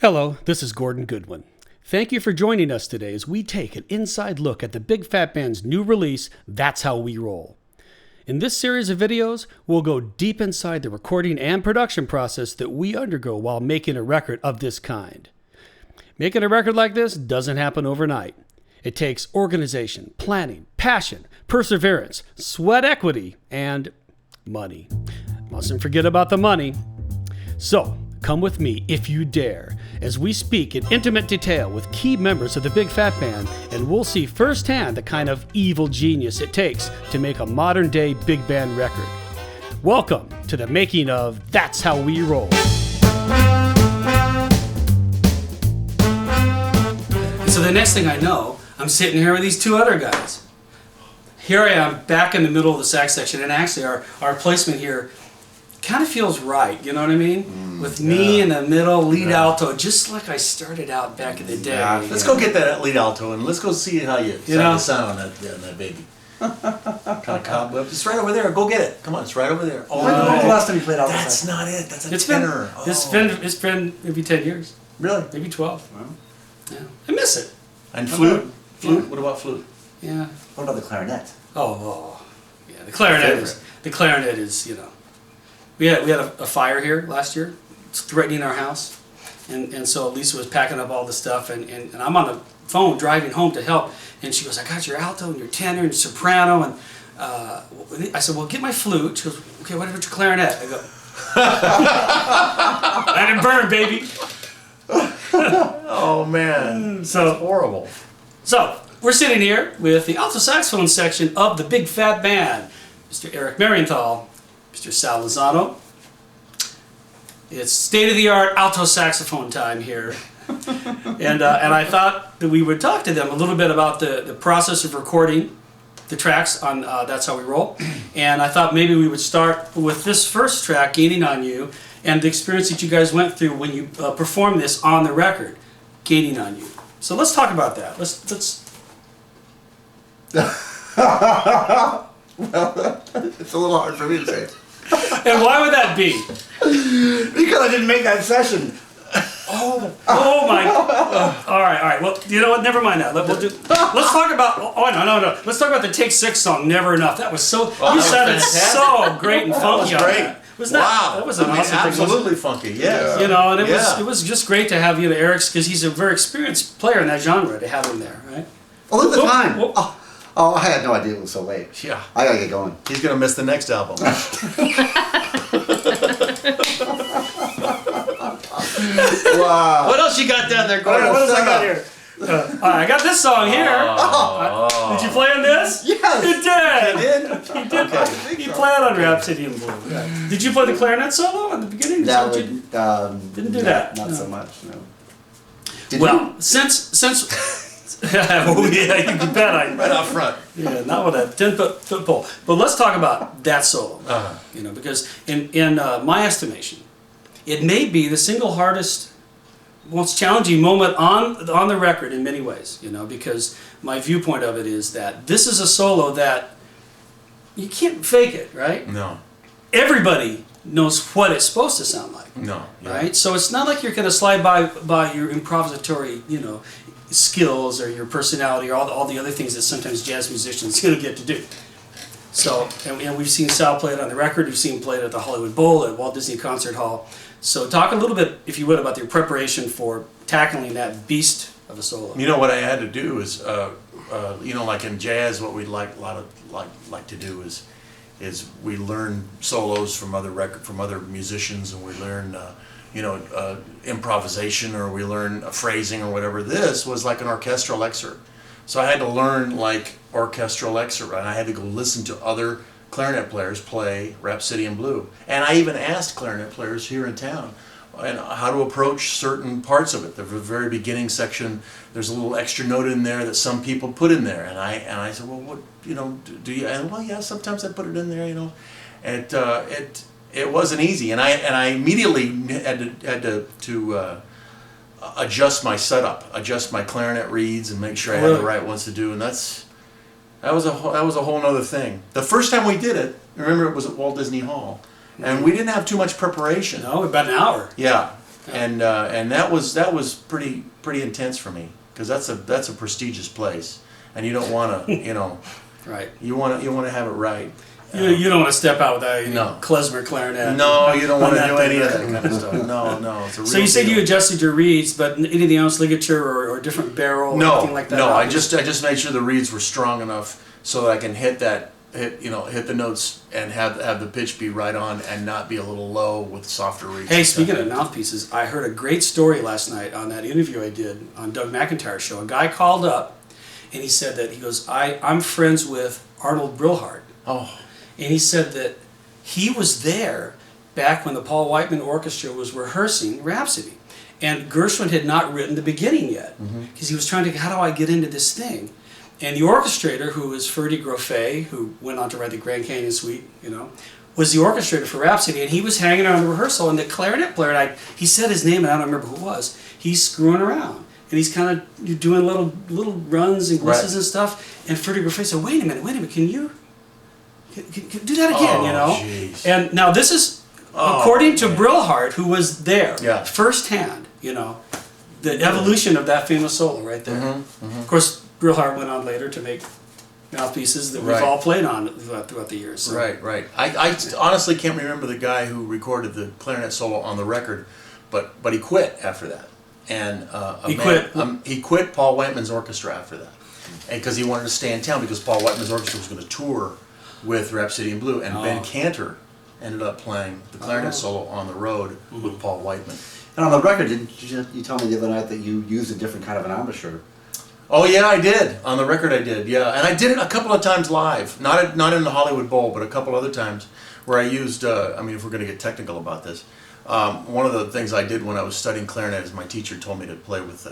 Hello, this is Gordon Goodwin. Thank you for joining us today as we take an inside look at the Big Phat Band's new release, That's How We Roll. In this series of videos, we'll go deep inside the recording and production process that we undergo while making a record of this kind. Making a record like this doesn't happen overnight. It takes organization, planning, passion, perseverance, sweat equity, and money. Mustn't forget about the money. So, come with me, if you dare, as we speak in intimate detail with key members of the Big Phat Band, and we'll see firsthand the kind of evil genius it takes to make a modern-day big band record. Welcome to the making of That's How We Roll. And so the next thing I know, I'm sitting here with these two other guys. Here I am, back in the middle of the sax section, and actually our placement here kind of feels right, you know what I mean? With me in the middle, lead alto, just like I started out back in the day. Yeah. Let's go get that lead alto and let's go see how you sound on that baby. Kind of cobweb. It's right over there. Go get it. Come on, it's right over there. Oh, when's the last time you played alto? That's not it. That's a tenor. It's been maybe 10 years. Really? Maybe 12. Wow. Yeah. I miss it. And flute? Flute? What about flute? Yeah. What about the clarinet? Yeah. The clarinet is, you know. We had a fire here last year, threatening our house, and so Lisa was packing up all the stuff, and I'm on the phone driving home to help, and she goes, "I got your alto and your tenor and your soprano," and I said, "Well, get my flute." She goes, "Okay, what about your clarinet?" I go, "Let it burn, baby." Oh man, so that's horrible. So we're sitting here with the alto saxophone section of the Big Phat Band, Mr. Eric Marienthal, Mr. Sal Lozano. It's state-of-the-art alto saxophone time here. and I thought that we would talk to them a little bit about the process of recording the tracks on That's How We Roll. And I thought maybe we would start with this first track, Gaining on You, and the experience that you guys went through when you performed this on the record, Gaining on You. So let's talk about that. Let's Well, it's a little hard for me to say. And why would that be? Because I didn't make that session. Oh my! All right. Well, you know what? Never mind that. Let's talk about. No. Let's talk about the Take 6 song, Never Enough. That was so. You sounded so great and funky on that. That was an awesome thing. Absolutely funky. Yeah. You know, and it was just great to have Eric's, because he's a very experienced player in that genre, to have him there, right? All at the time. Oh, I had no idea it was so late. Yeah. I gotta get going. He's gonna miss the next album. Wow. What else you got down there, Gordon? What else I got here? I got this song here. Did you play on this? Yes. You did. Okay. He played on Rhapsody in Blue. Yeah. Did you play the clarinet solo at the beginning? Didn't do that. Not so much. No. Well, since oh yeah, you can bet right out front. Yeah, not with a 10-foot pole. But let's talk about that solo. You know, because in my estimation, it may be the single hardest, most challenging moment on the record in many ways. You know, because my viewpoint of it is that this is a solo that you can't fake it, right? No. Everybody knows what it's supposed to sound like. No. Yeah. Right? So it's not like you're going to slide by your improvisatory, skills or your personality or all the other things that sometimes jazz musicians get to do. So, and we've seen Sal play it on the record, we've seen play it at the Hollywood Bowl, at Walt Disney Concert Hall. So talk a little bit, if you would, about your preparation for tackling that beast of a solo. You know what I had to do is, like in jazz, what we like to do is we learn solos from other musicians, and we learn improvisation, or we learn phrasing or whatever. This was like an orchestral excerpt. So I had to learn like orchestral excerpt, and I had to go listen to other clarinet players play Rhapsody in Blue. And I even asked clarinet players here in town and how to approach certain parts of it. The very beginning section, there's a little extra note in there that some people put in there, and I said, well, what do you? And well, yeah, sometimes I put it in there, It wasn't easy, and I immediately had to adjust my setup, adjust my clarinet reeds, and make sure I had the right ones to do. And that was a whole nother thing. The first time we did it, remember, it was at Walt Disney Hall, and we didn't have too much preparation. No, about an hour. Yeah, and that was pretty intense for me, because that's a prestigious place, and you don't want to Right. you want to have it right. You don't want to step out without any No. klezmer clarinet. No, you don't want to do thing, any of right? that kind of stuff. No, it's a real So you said deal. you adjusted your reeds, but anything else, ligature or different barrel or anything like that? No, I just made sure the reeds were strong enough so that I can hit the notes and have the pitch be right on and not be a little low with softer reeds. Hey, speaking of mouthpieces, I heard a great story last night on that interview I did on Doug McIntyre's show. A guy called up and he said that I'm friends with Arnold Brilhart. Oh. And he said that he was there back when the Paul Whiteman Orchestra was rehearsing Rhapsody. And Gershwin had not written the beginning yet, because he was trying to, how do I get into this thing? And the orchestrator, who was Ferdy Groffet, who went on to write the Grand Canyon Suite, was the orchestrator for Rhapsody, and he was hanging around the rehearsal, and the clarinet player, and he said his name, and I don't remember who it was, he's screwing around. And he's kind of doing little runs and glisses and stuff. And Ferdy Groffet said, wait a minute, can you do that again, Geez. And now this is, according to Brilhart, who was there, firsthand, the evolution of that famous solo right there. Of course, Brilhart went on later to make mouthpieces that we've all played on throughout the years. So. Right. I honestly can't remember the guy who recorded the clarinet solo on the record, but he quit after that. And he quit Paul Whiteman's orchestra after that, and because he wanted to stay in town, because Paul Whiteman's orchestra was going to tour with Rhapsody in Blue, and Ben Cantor ended up playing the clarinet solo on the road with Paul Whiteman. And on the record, didn't you tell me the other night that you used a different kind of an embouchure? Oh yeah, I did. On the record I did, yeah. And I did it a couple of times live. Not in the Hollywood Bowl, but a couple other times where I used, if we're going to get technical about this, one of the things I did when I was studying clarinet is my teacher told me to play with,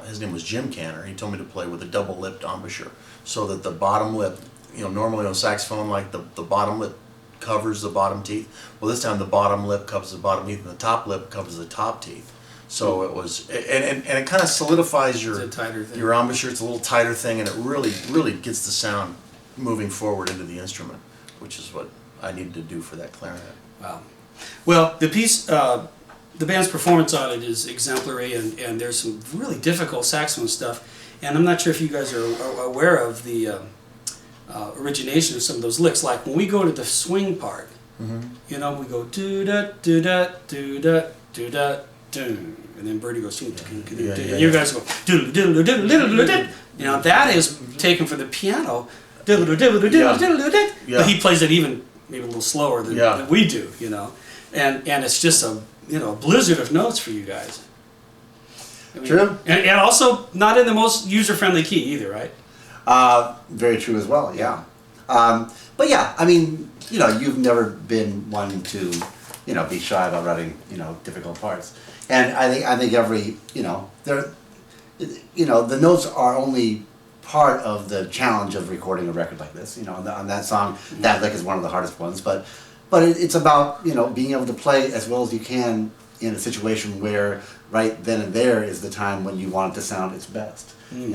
his name was Jim Cantor, he told me to play with a double-lipped embouchure, so that the bottom lip, normally on saxophone, like the bottom lip covers the bottom teeth. Well, this time the bottom lip covers the bottom teeth and the top lip covers the top teeth. So it was, and it kind of solidifies your embouchure. It's a little tighter thing, and it really gets the sound moving forward into the instrument, which is what I needed to do for that clarinet. Wow. Well, the piece, the band's performance on it is exemplary, and there's some really difficult saxophone stuff. And I'm not sure if you guys are aware of the origination of some of those licks. Like when we go to the swing part, we go do da do da do da do da do, and then Bertie goes and you guys go diddle diddle diddle diddle diddle. That is taken from the piano, diddle diddle diddle diddle diddle. But he plays it even maybe a little slower than we do, and it's just a blizzard of notes for you guys. True. And also not in the most user-friendly key either, right? Very true as well, yeah. But yeah, you've never been one to, be shy about writing, difficult parts. And I think every, the notes are only part of the challenge of recording a record like this. On that song, that lick is one of the hardest ones. But it's about, being able to play as well as you can in a situation where right then and there is the time when you want it to sound its best. And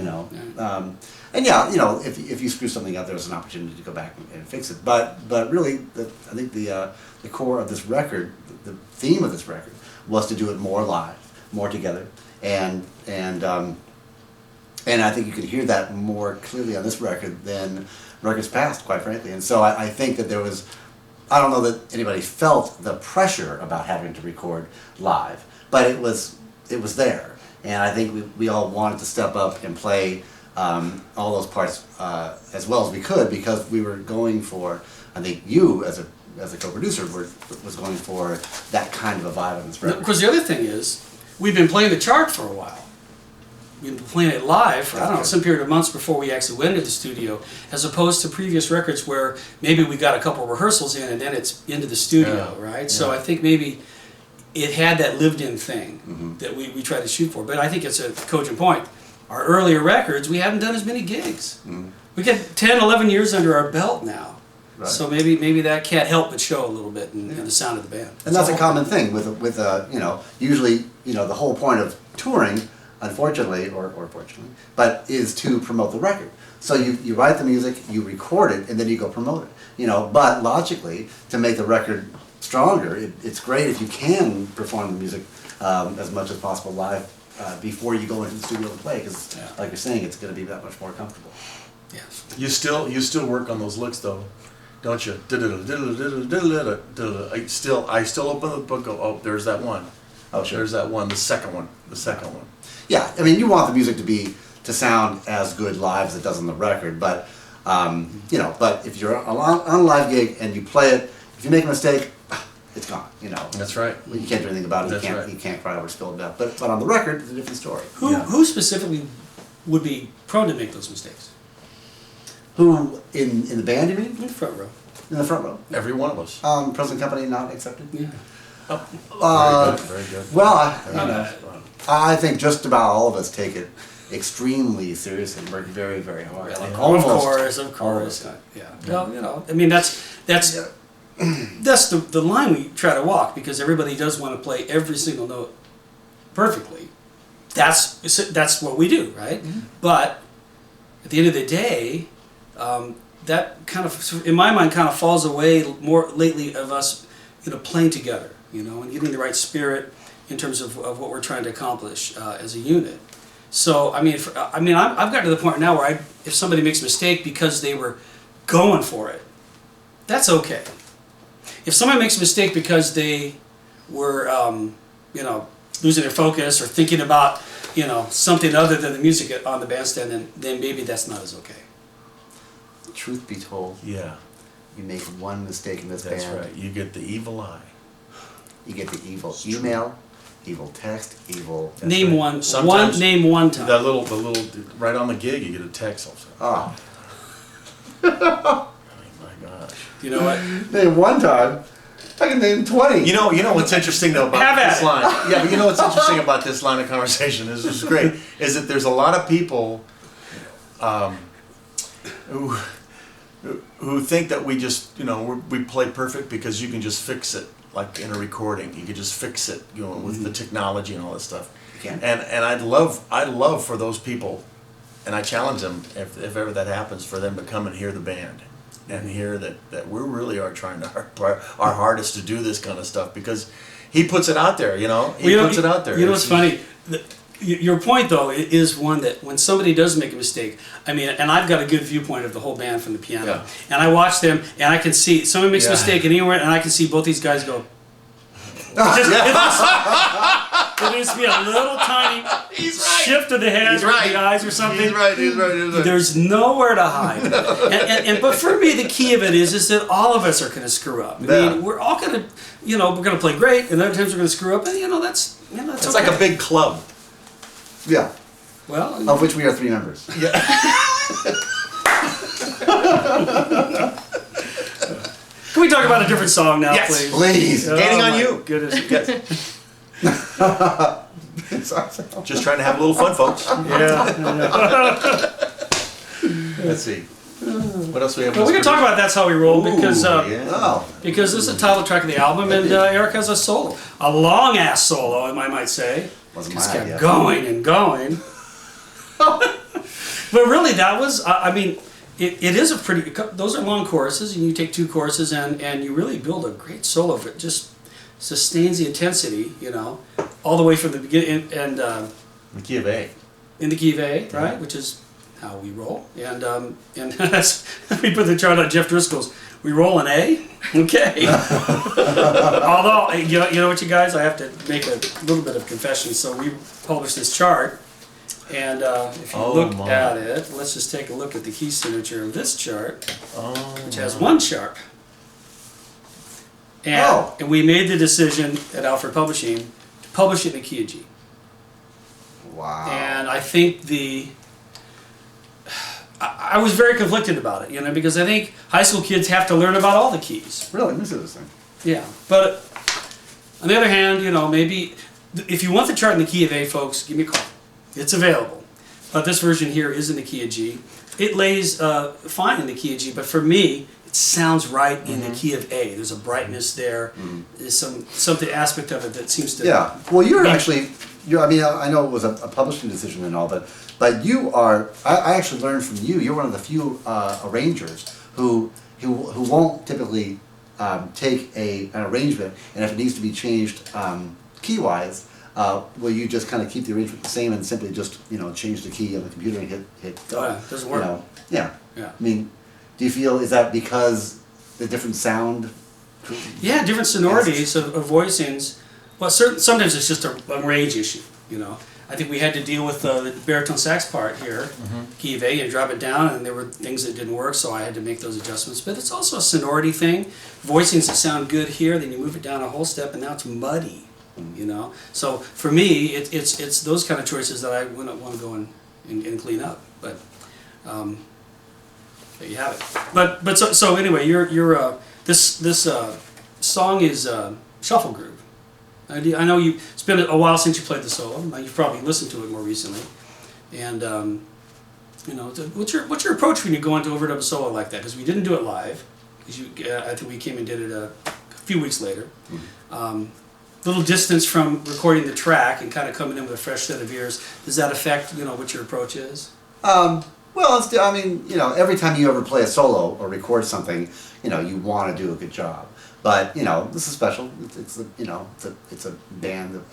if you screw something up, there's an opportunity to go back and fix it. But really, I think the core of this record, the theme of this record, was to do it more live, more together, and I think you can hear that more clearly on this record than records past, quite frankly. And so I think that there was, I don't know that anybody felt the pressure about having to record live, but it was there, and I think we all wanted to step up and play all those parts as well as we could, because we were going for, I think you as a co-producer was going for that kind of a vibe on this record. Of course, the other thing is, we've been playing the chart for a while. We've been playing it live for, some period of months before we actually went into the studio, as opposed to previous records where maybe we got a couple rehearsals in and then it's into the studio, right? Yeah. So I think maybe it had that lived-in thing that we tried to shoot for. But I think it's a cogent point. Our earlier records, we haven't done as many gigs. We got 10, 11 years under our belt now. Right. So maybe that can't help but show a little bit in the sound of the band. And that's a common thing with usually, the whole point of touring, unfortunately, or fortunately, but is to promote the record. So you write the music, you record it, and then you go promote it. But logically, to make the record stronger, it's great if you can perform the music as much as possible live before you go into the studio to play, because like you're saying, it's going to be that much more comfortable. Yes. You still work on those licks though, don't you? I still open the book. Go, oh, there's that one. Oh, sure. There's that one. The second one. Yeah, I mean, you want the music to sound as good live as it does on the record, but you know, but if you're on a live gig and you play it, if you make a mistake, it's gone. You know. That's right. You can't do anything about it. That's right. You can't cry over spilled milk. But on the record, it's a different story. Who specifically would be prone to make those mistakes? Who in the band? You mean? In the front row. In the front row? Every one of us. Present company not accepted. Yeah. Very good. Well, I think just about all of us take it extremely seriously and work very, very hard. Really? Like Of almost. course. Yeah. Well, you know, I mean, that's the line we try to walk, because everybody does want to play every single note perfectly. That's what we do, right? Mm-hmm. But at the end of the day, that kind of, in my mind, kind of falls away more lately of us, you know, playing together, you know, and getting the right spirit in terms of what we're trying to accomplish as a unit. So, I mean, I've gotten to the point now where if somebody makes a mistake because they were going for it, that's okay. If somebody makes a mistake because they were, you know, losing their focus or thinking about, you know, something other than the music on the bandstand, then maybe that's not as okay. Truth be told, Yeah. you make one mistake in this That's band, right. You get the evil eye. you get the evil email, evil text, evil. Name right. one Sometimes name one time. The little right on the gig, you get a text also. Oh, Oh my gosh. You know what? name one time. I can name 20. You know what's interesting though about Have at this it. line? Yeah, but you know what's interesting about this line of conversation is great, is that there's a lot of people who think that we just, you know, we play perfect because you can just fix it, like in a recording. You can just fix it, you know, with the technology and all that stuff. You can. And I'd love for those people, and I challenge them, if ever that happens, for them to come and hear the band and hear that we really are trying our hardest to do this kind of stuff, because he puts it out there, you know. He puts it out there. You know what's funny? Your point, though, is one that when somebody does make a mistake, I mean, and I've got a good viewpoint of the whole band from the piano, Yeah. and I watch them, and I can see someone makes a Yeah. mistake anywhere, and I can see both these guys go. There needs to be a little tiny shift of the head, He's or right. the eyes, or something. He's right. There's nowhere to hide. But for me, the key of it is that all of us are going to screw up. I mean, we're all going to, you know, we're going to play great, and other times we're going to screw up, and that's It's okay. like a big club. Yeah, Well, of which we are 3 members. can we talk about a different song now, Yes, please? Please. Gaining on my you. Goodness. Just trying to have a little fun, folks. Let's see. What else we have? Well, we can talk about That's How We Roll, because Oh, because this is the title track of the album, and Eric has a solo, a long ass solo, I might say. wasn't Just my kept idea. going and going. But really, that was, I mean, it is a pretty, those are long choruses, and you take 2 choruses, and you really build a great solo that just sustains the intensity, you know, all the way from the beginning, and The key of A. in the key of A, right, which is how we roll. And that's, we put the chart on Jeff Driscoll's. We roll an A? Okay. Although, you know what, you guys, I have to make a little bit of confession. So we published this chart, and if you look at it, let's just take a look at the key signature of this chart, which has 1 sharp. And we made the decision at Alfred Publishing to publish it in the key of G. Wow. And I think I was very conflicted about it, you know, because I think high school kids have to learn about all the keys. Really, this is this thing. Yeah, but on the other hand, you know, maybe if you want the chart in the key of A, folks, give me a call. It's available. But this version here is in the key of G. It lays fine in the key of G, but for me, it sounds right in the key of A. There's a brightness there. There's something aspect of it that seems to. Yeah. Well, you're actually. I mean, I know it was a publishing decision and all, but you are. I actually learned from you. You're one of the few arrangers who won't typically take an arrangement, and if it needs to be changed key wise, will you just kind of keep the arrangement the same and simply just change the key on the computer and hit go? Oh, yeah, it doesn't work. Yeah. Yeah. I mean, do you feel, is that because the different sound? Yeah, different sonorities of voicings. Well, sometimes it's just a range issue, I think we had to deal with the baritone sax part here, key of A, and drop it down, and there were things that didn't work, so I had to make those adjustments. But it's also a sonority thing. Voicings that sound good here, then you move it down a whole step, and now it's muddy, So for me, it's those kind of choices that I wouldn't want to go and clean up. But there you have it. But so anyway, this song is shuffle groove. I know it's been a while since you played the solo. You've probably listened to it more recently, and what's your approach when you go into overdub a solo like that? Because we didn't do it live. Because I think we came and did it a few weeks later. Little distance from recording the track and kind of coming in with a fresh set of ears. Does that affect what your approach is? Well, every time you ever play a solo or record something, you want to do a good job. But this is special. It's a band.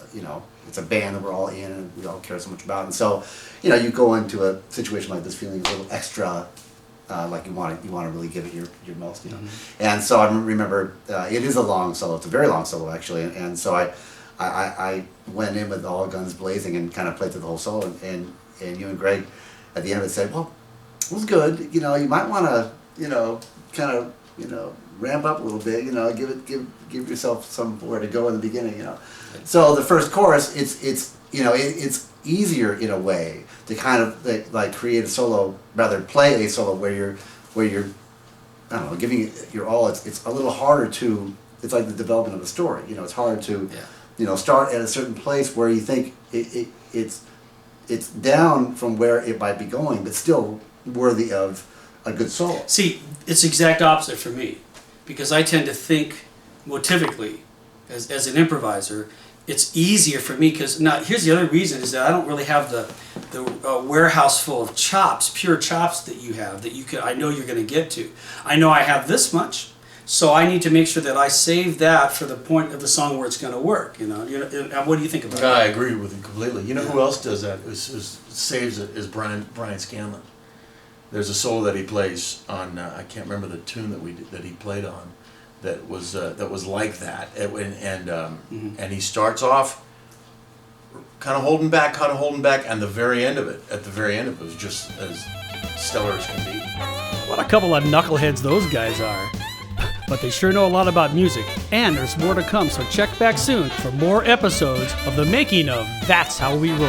It's a band that we're all in and we all care so much about. And so, you go into a situation like this feeling a little extra, like you want to really give it your most. And so I remember it is a long solo. It's a very long solo actually. And so I went in with all guns blazing and kind of played through the whole solo. And you and Greg at the end of it said, well, it was good. You might want to kind of ramp up a little bit, give yourself somewhere to go in the beginning, So the first chorus, it's easier in a way to kind of like create a solo, rather play a solo where you're I don't know, giving it your all. It's a little harder to. It's like the development of a story. It's hard to, start at a certain place where you think it's down from where it might be going, but still worthy of a good solo. See, it's the exact opposite for me, because I tend to think motivically as an improviser. It's easier for me because here's the other reason is that I don't really have the warehouse full of chops, pure chops that you have that I know you're going to get to. I know I have this much, so I need to make sure that I save that for the point of the song where it's going to work. And what do you think about that? I agree with you completely. Who else does that? Saves it is Brian Scanlon. There's a solo that he plays on. I can't remember the tune that he played on. That was like that, and he starts off kind of holding back, and the very end of it was just as stellar as can be. What a couple of knuckleheads those guys are. But they sure know a lot about music, and there's more to come, so check back soon for more episodes of the making of That's How We Roll.